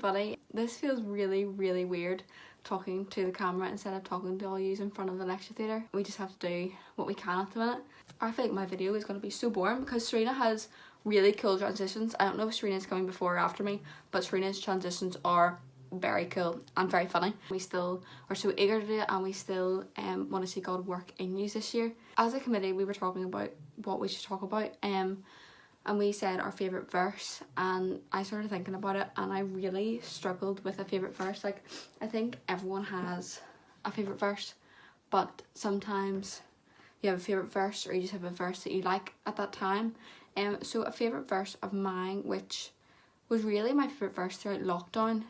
funny. This feels really, really weird, talking to the camera instead of talking to all yous in front of the lecture theatre. We just have to do what we can at the minute. I feel like my video is going to be so boring because Serena has really cool transitions. I don't know if Serena's coming before or after me, but Serena's transitions are very cool and very funny. We still are so eager to do it, and we still want to see God work in you this year. As a committee, we were talking about what we should talk about, and we said our favourite verse, and I started thinking about it, and I really struggled with a favourite verse. Like, I think everyone has a favourite verse, but sometimes you have a favourite verse, or you just have a verse that you like at that time. So a favourite verse of mine, which was really my favourite verse throughout lockdown,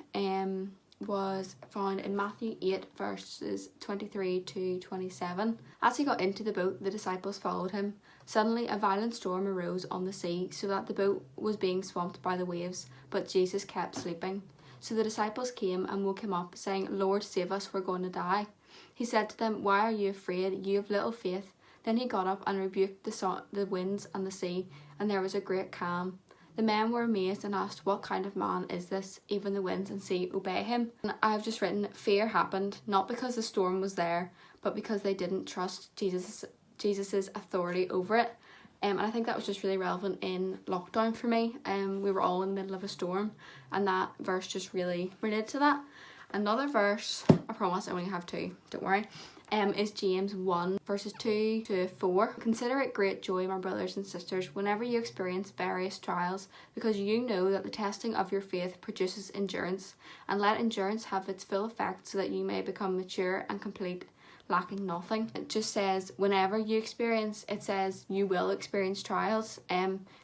was found in Matthew 8 verses 23 to 27. As he got into the boat, the disciples followed him. Suddenly a violent storm arose on the sea, so that the boat was being swamped by the waves, but Jesus kept sleeping. So the disciples came and woke him up, saying, "Lord, save us, we're going to die." He said to them, "Why are you afraid, you have little faith?" Then he got up and rebuked the winds and the sea, and there was a great calm. The men were amazed and asked, "What kind of man is this? Even the winds and sea obey him." And I've just written, fear happened, not because the storm was there, but because they didn't trust Jesus's authority over it. And I think that was just really relevant in lockdown for me. We were all in the middle of a storm, and that verse just really related to that. Another verse, I promise I only have two, don't worry, is James 1 verses 2 to 4. "Consider it great joy, my brothers and sisters, whenever you experience various trials, because you know that the testing of your faith produces endurance. And let endurance have its full effect, so that you may become mature and complete, lacking nothing." It just says whenever you experience, it says you will experience trials.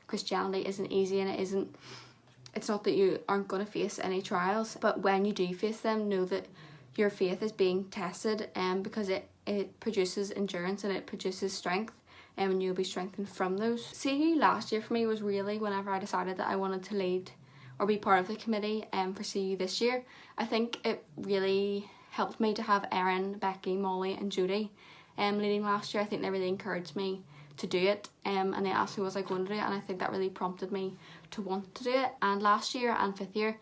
Christianity isn't easy, and it's not that you aren't going to face any trials, but when you do face them, know that your faith is being tested, because it produces endurance and it produces strength, and you'll be strengthened from those. CU last year for me was really whenever I decided that I wanted to lead or be part of the committee for CU this year. I think it really helped me to have Erin, Becky, Molly and Judy leading last year. I think they really encouraged me to do it, and they asked me was I going to do it, and I think that really prompted me to want to do it. And last year and fifth year,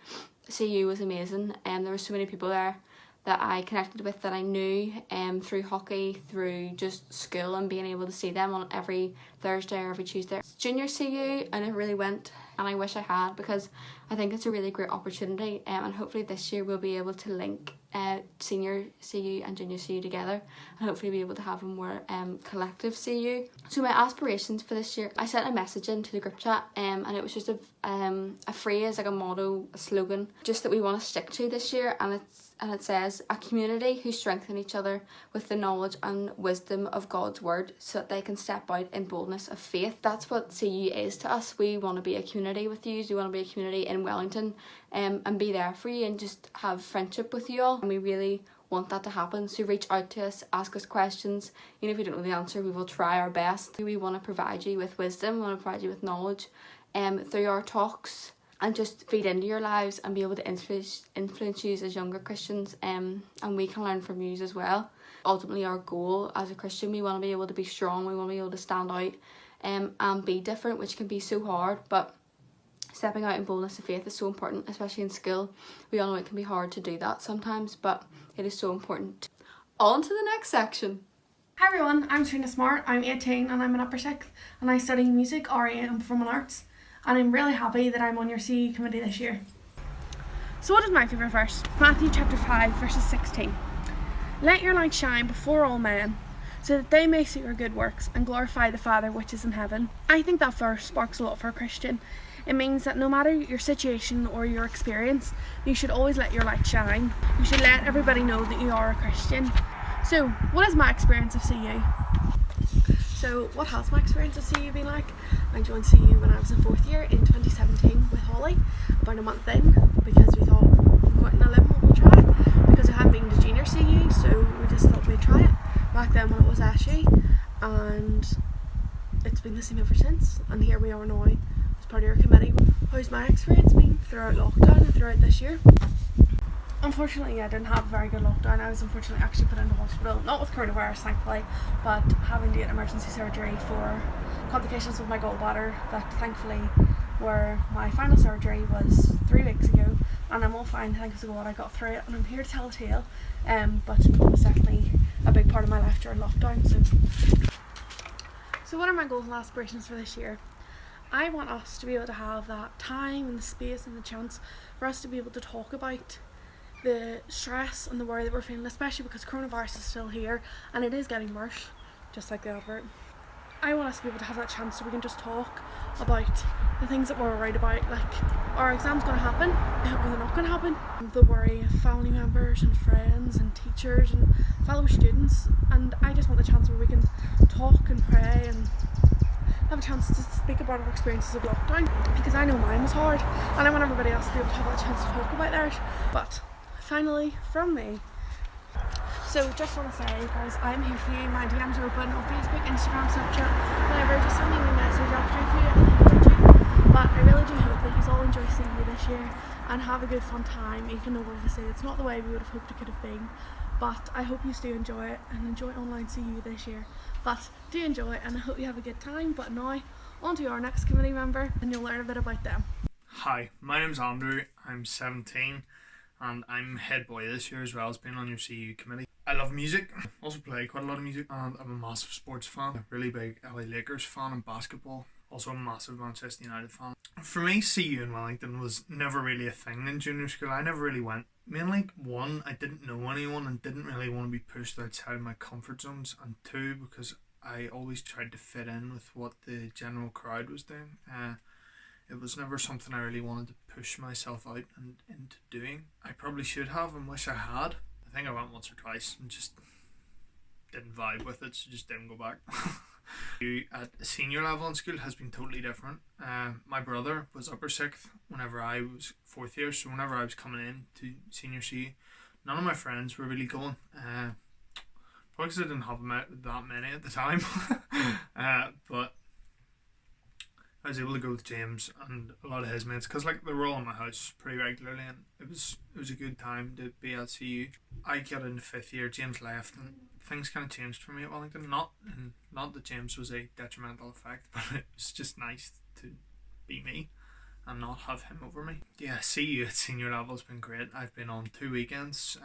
CU was amazing, and there were so many people there that I connected with that I knew through hockey, through just school, and being able to see them on every Thursday or every Tuesday. Junior CU, and it really went, and I wish I had, because I think it's a really great opportunity, and hopefully this year we'll be able to link senior CU and junior CU together, and hopefully be able to have a more collective CU. So my aspirations for this year, I sent a message into the group chat, and it was just a phrase, like a motto, a slogan, just that we want to stick to this year, and it says, "A community who strengthen each other with the knowledge and wisdom of God's word, so that they can step out in boldness of faith." That's what CU is to us. We want to be a community with you. We want to be a community in Wellington, and be there for you and just have friendship with you all. And we really want that to happen. So reach out to us, ask us questions. Even if you don't know the answer, we will try our best. We want to provide you with wisdom. We want to provide you with knowledge through our talks, and just feed into your lives and be able to influence you as younger Christians, and we can learn from you as well. Ultimately, our goal as a Christian, we want to be able to be strong, we want to be able to stand out and be different, which can be so hard, but stepping out in boldness of faith is so important, especially in school. We all know it can be hard to do that sometimes, but it is so important. On to the next section. Hi everyone, I'm Serena Smart, I'm 18 and I'm in upper 6th, and I study music, RA and performing arts, and I'm really happy that I'm on your CU committee this year. So what is my favourite verse? Matthew chapter 5 verses 16. "Let your light shine before all men, so that they may see your good works and glorify the Father which is in heaven." I think that verse sparks a lot for a Christian. It means that no matter your situation or your experience, you should always let your light shine. You should let everybody know that you are a Christian. So what is my experience of CU? So what has my experience of CU been like? I joined CU when I was in 4th year in 2017 with Holly, about a month in, because we thought we'd go out on a limb and we'll try it, because I hadn't been to junior CU, so we just thought we'd try it back then when it was Ashy, and it's been the same ever since, and here we are now as part of your committee. How's my experience been throughout lockdown and throughout this year? Unfortunately, I didn't have a very good lockdown. I was unfortunately actually put into hospital, not with coronavirus thankfully, but having to get emergency surgery for complications with my gallbladder that thankfully where my final surgery was 3 weeks ago, and I'm all fine thanks to God. I got through it and I'm here to tell a tale, but it was definitely a big part of my life during lockdown. So what are my goals and aspirations for this year? I want us to be able to have that time and the space and the chance for us to be able to talk about the stress and the worry that we're feeling, especially because coronavirus is still here and it is getting worse, just like the advert. I want us to be able to have that chance so we can just talk about the things that we're worried about, like, are exams going to happen or they're not going to happen? The worry of family members and friends and teachers and fellow students, and I just want the chance where we can talk and pray and have a chance to speak about our experiences of lockdown, because I know mine was hard and I want everybody else to be able to have that chance to talk about theirs. But finally, from me, so just want to say, guys, I'm here for you. My DMs are open on Facebook, Instagram, Snapchat, whatever. Just send me a message, I'll pray for you, I think about you. But I really do hope that you all enjoy CU this year and have a good fun time, even though obviously it's not the way we would have hoped it could have been. But I hope you do enjoy it and enjoy online CU this year. But do enjoy it and I hope you have a good time. But now, on to our next committee member and you'll learn a bit about them. Hi, my name's Andrew, I'm 17 and I'm head boy this year as well as being on your CU committee. I love music, also play quite a lot of music, and I'm a massive sports fan, a really big LA Lakers fan and basketball, also a massive Manchester United fan. For me, CU in Wellington was never really a thing in junior school. I never really went. Mainly, one, I didn't know anyone and didn't really want to be pushed outside my comfort zones, and two, because I always tried to fit in with what the general crowd was doing. It was never something I really wanted to push myself out and into doing. I probably should have and wish I had. I think I went once or twice and just didn't vibe with it, so just didn't go back. At a senior level in school has been totally different. My brother was upper sixth whenever I was fourth year, so whenever I was coming in to senior CU, none of my friends were really going. Probably because I didn't have that many at the time. But I was able to go with James and a lot of his mates because like they were all in my house pretty regularly, and it was a good time to be at CU. I got into fifth year, James left, and things kind of changed for me at Wellington. Not that James was a detrimental effect, but it was just nice to be me and not have him over me. Yeah, CU at senior level has been great. I've been on 2 weekends,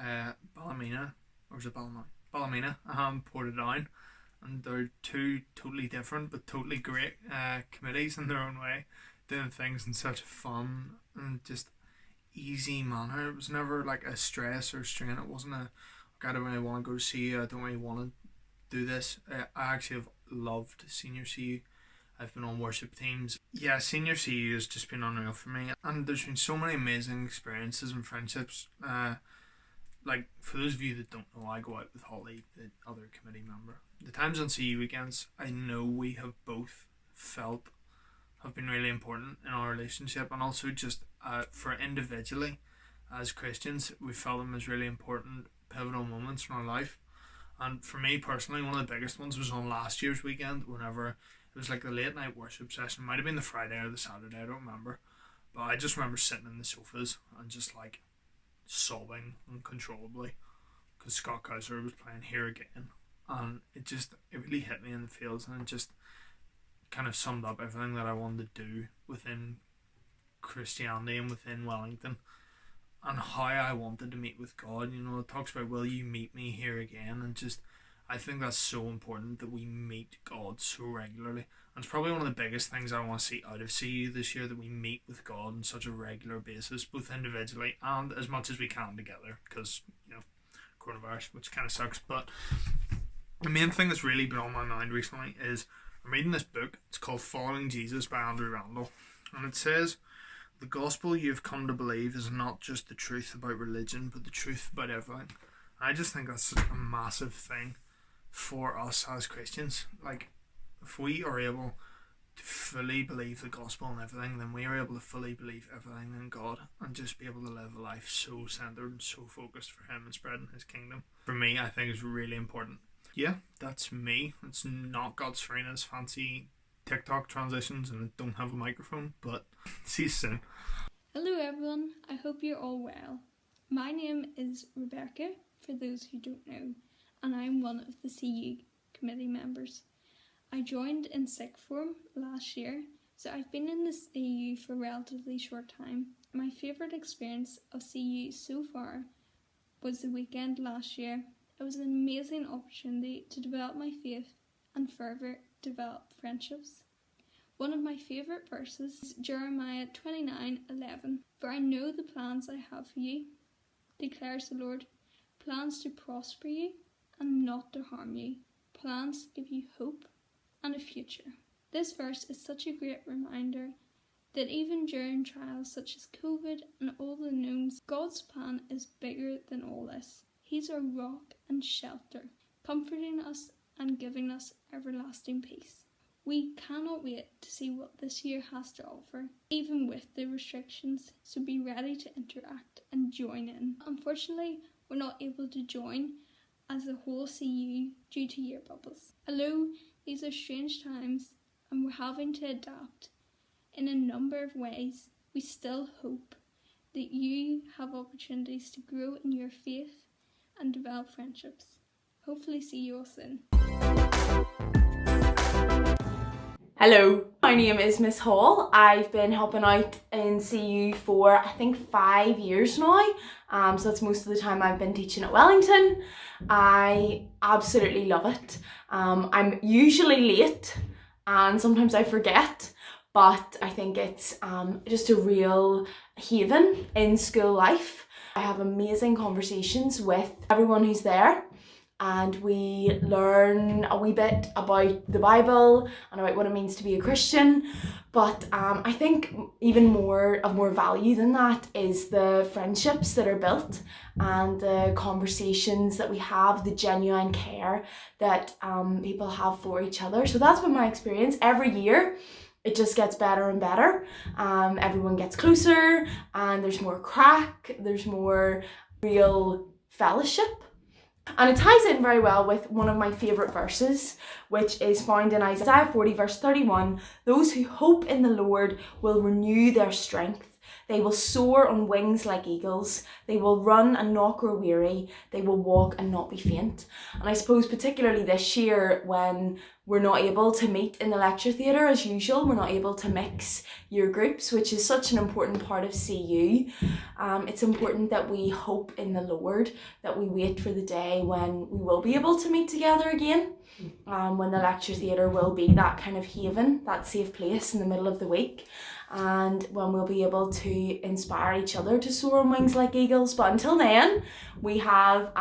Ballymena, or was it Ballymena, Portadown. And they're two totally different but totally great committees in their own way, doing things in such a fun and just easy manner. It was never like a stress or strain. It wasn't a, I don't really want to go to CU, I don't really want to do this. I actually have loved senior CU. I've been on worship teams. Yeah, senior CU has just been unreal for me, and there's been so many amazing experiences and friendships. Like, for those of you that don't know, I go out with Holly, the other committee member. The times on CU weekends, I know we have both felt have been really important in our relationship, and also just for individually as Christians, we felt them as really important pivotal moments in our life. And for me personally, one of the biggest ones was on last year's weekend, whenever it was like the late night worship session. Might have been the Friday or the Saturday, I don't remember, but I just remember sitting in the sofas and just like sobbing uncontrollably because Scott Kaiser was playing Here Again, and it really hit me in the feels, and it just kind of summed up everything that I wanted to do within Christianity and within Wellington, and how I wanted to meet with God. You know, it talks about, will you meet me here again? And just, I think that's so important that we meet God so regularly. And it's probably one of the biggest things I want to see out of CU this year, that we meet with God on such a regular basis, both individually and as much as we can together, because, you know, coronavirus, which kind of sucks. But the main thing that's really been on my mind recently is I'm reading this book. It's called Following Jesus by Andrew Randall, and it says, the gospel you've come to believe is not just the truth about religion, but the truth about everything. I just think that's a massive thing for us as Christians. Like, if we are able to fully believe the gospel and everything, then we are able to fully believe everything in God and just be able to live a life so centered and so focused for Him and spreading His kingdom. For me, I think it's really important. Yeah, that's me. It's not got Serena's fancy TikTok transitions and I don't have a microphone, but see you soon. Hello everyone, I hope you're all well. My name is Rebecca, for those who don't know, and I'm one of the CU committee members. I joined in sixth form last year So I've been in the CU for a relatively short time. My favourite experience of CU so far was the weekend last year. It was an amazing opportunity to develop my faith and further develop friendships. One of my favourite verses is Jeremiah 29:11. For I know the plans I have for you, declares the Lord, plans to prosper you and not to harm you, plans to give you hope and a future. This verse is such a great reminder that even during trials such as COVID and all the knowns, God's plan is bigger than all this. He's our rock and shelter, comforting us and giving us everlasting peace. We cannot wait to see what this year has to offer, even with the restrictions, so be ready to interact and join in. Unfortunately, we're not able to join as a whole CU due to year bubbles. Although these are strange times and we're having to adapt in a number of ways, we still hope that you have opportunities to grow in your faith and develop friendships. Hopefully see you all soon. Hello, my name is Miss Hall. I've been helping out in CU for I think 5 years now. So that's most of the time I've been teaching at Wellington. I absolutely love it. I'm usually late and sometimes I forget, but I think it's just a real haven in school life. I have amazing conversations with everyone who's there, and we learn a wee bit about the Bible and about what it means to be a Christian. But I think even more value than that is the friendships that are built and the conversations that we have, the genuine care that people have for each other. So that's been my experience. Every year it just gets better and better. Everyone gets closer and there's more crack, there's more real fellowship. And it ties in very well with one of my favourite verses, which is found in Isaiah 40 verse 31. Those who hope in the Lord will renew their strength. They will soar on wings like eagles. They will run and not grow weary. They will walk and not be faint. And I suppose particularly this year, when we're not able to meet in the lecture theatre as usual, we're not able to mix year groups, which is such an important part of CU. It's important that we hope in the Lord, that we wait for the day when we will be able to meet together again. When the lecture theatre will be that kind of haven, that safe place in the middle of the week, and when we'll be able to inspire each other to soar on wings like eagles. But until then, we have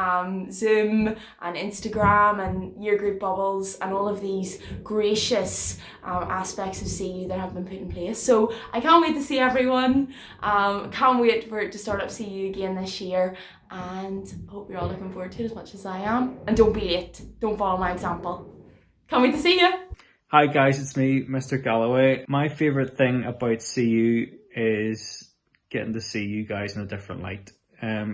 Zoom and Instagram and year group bubbles and all of these gracious aspects of CU that have been put in place. So I can't wait to see everyone. Can't wait for it to start up CU again this year, and hope you're all looking forward to it as much as I am. And don't be late, don't follow my example. Can't wait to see you. Hi guys, it's me, Mr. Galloway. My favourite thing about CU is getting to see you guys in a different light.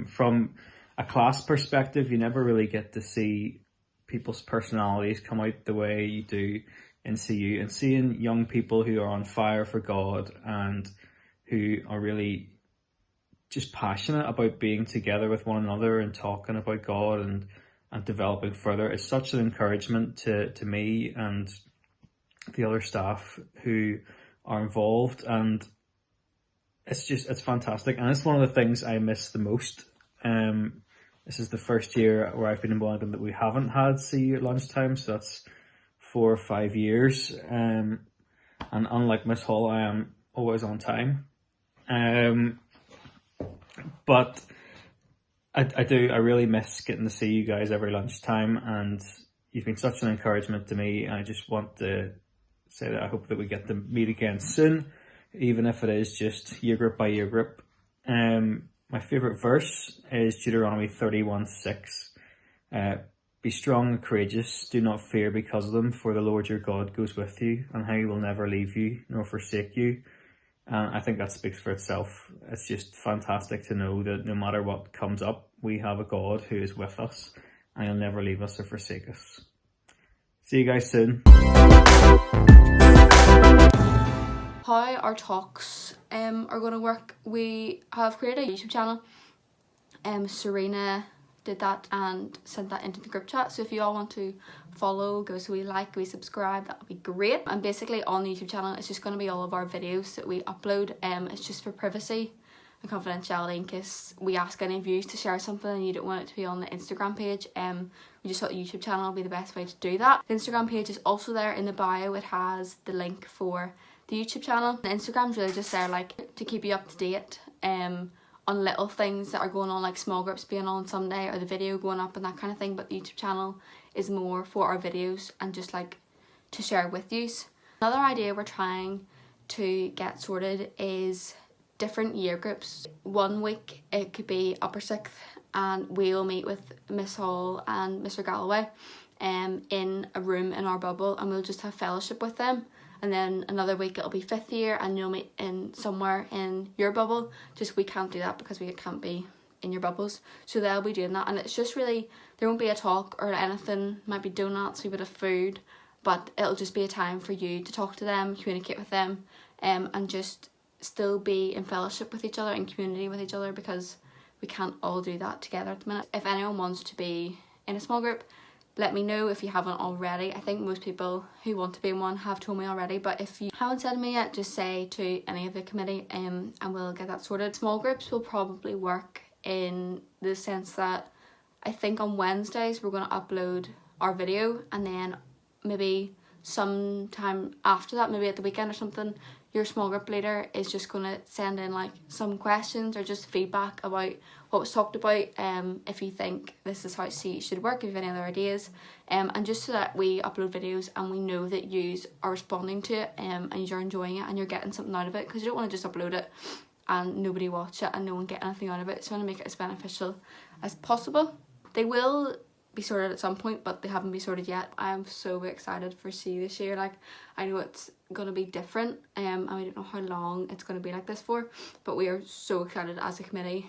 From a class perspective, you never really get to see people's personalities come out the way you do in CU, and seeing young people who are on fire for God and who are really just passionate about being together with one another and talking about God and developing further is such an encouragement to me and the other staff who are involved, and it's fantastic, and it's one of the things I miss the most. This is the first year where I've been in Milligan that we haven't had CU at lunchtime, so that's 4 or 5 years, and unlike Miss Hall, I am always on time, but I really miss getting to see you guys every lunchtime, and you've been such an encouragement to me. I just want to say that I hope that we get to meet again soon, even if it is just year group by year group. My favourite verse is Deuteronomy 31:6. Be strong and courageous, do not fear because of them, for the Lord your God goes with you, and he will never leave you nor forsake you. And I think that speaks for itself. It's just fantastic to know that no matter what comes up, we have a God who is with us, and he'll never leave us or forsake us. See you guys soon. How our talks are going to work, we have created a YouTube channel, Serena did that and sent that into the group chat. So if you all want to follow, give us a wee like, a wee subscribe, that would be great. And basically on the YouTube channel, it's just going to be all of our videos that we upload. It's just for privacy and confidentiality in case we ask any of you to share something and you don't want it to be on the Instagram page. We just thought the YouTube channel would be the best way to do that. The Instagram page is also there in the bio. It has the link for the YouTube channel. The Instagram's really just there like to keep you up to date on little things that are going on, like small groups being on Sunday or the video going up and that kind of thing. But the YouTube channel is more for our videos and just like to share with you. Another idea we're trying to get sorted is different year groups. One week it could be upper 6th and we'll meet with Miss Hall and Mr. Galloway in a room in our bubble, and we'll just have fellowship with them. And then another week it'll be 5th year and you'll meet in somewhere in your bubble. Just we can't do that because we can't be in your bubbles. So they'll be doing that, and it's just really, there won't be a talk or anything. Might be donuts, a bit of food, but it'll just be a time for you to talk to them, communicate with them, and just still be in fellowship with each other, in community with each other, because we can't all do that together at the minute. If anyone wants to be in a small group, let me know if you haven't already. I think most people who want to be in one have told me already, but if you haven't said to me yet, just say to any of the committee and we'll get that sorted. Small groups will probably work in the sense that I think on Wednesdays we're going to upload our video, and then maybe sometime after that, maybe at the weekend or something, your small group leader is just going to send in like some questions or just feedback about what was talked about, if you think this is how CU should work, if you have any other ideas, and just so that we upload videos and we know that you are responding to it and you're enjoying it and you're getting something out of it, because you don't want to just upload it and nobody watch it and no one get anything out of it. So I want to make it as beneficial as possible. They will be sorted at some point, but they haven't been sorted yet. I'm so excited for CU this year. Like, I know it's gonna be different, and I don't know how long it's gonna be like this for, but we are so excited as a committee.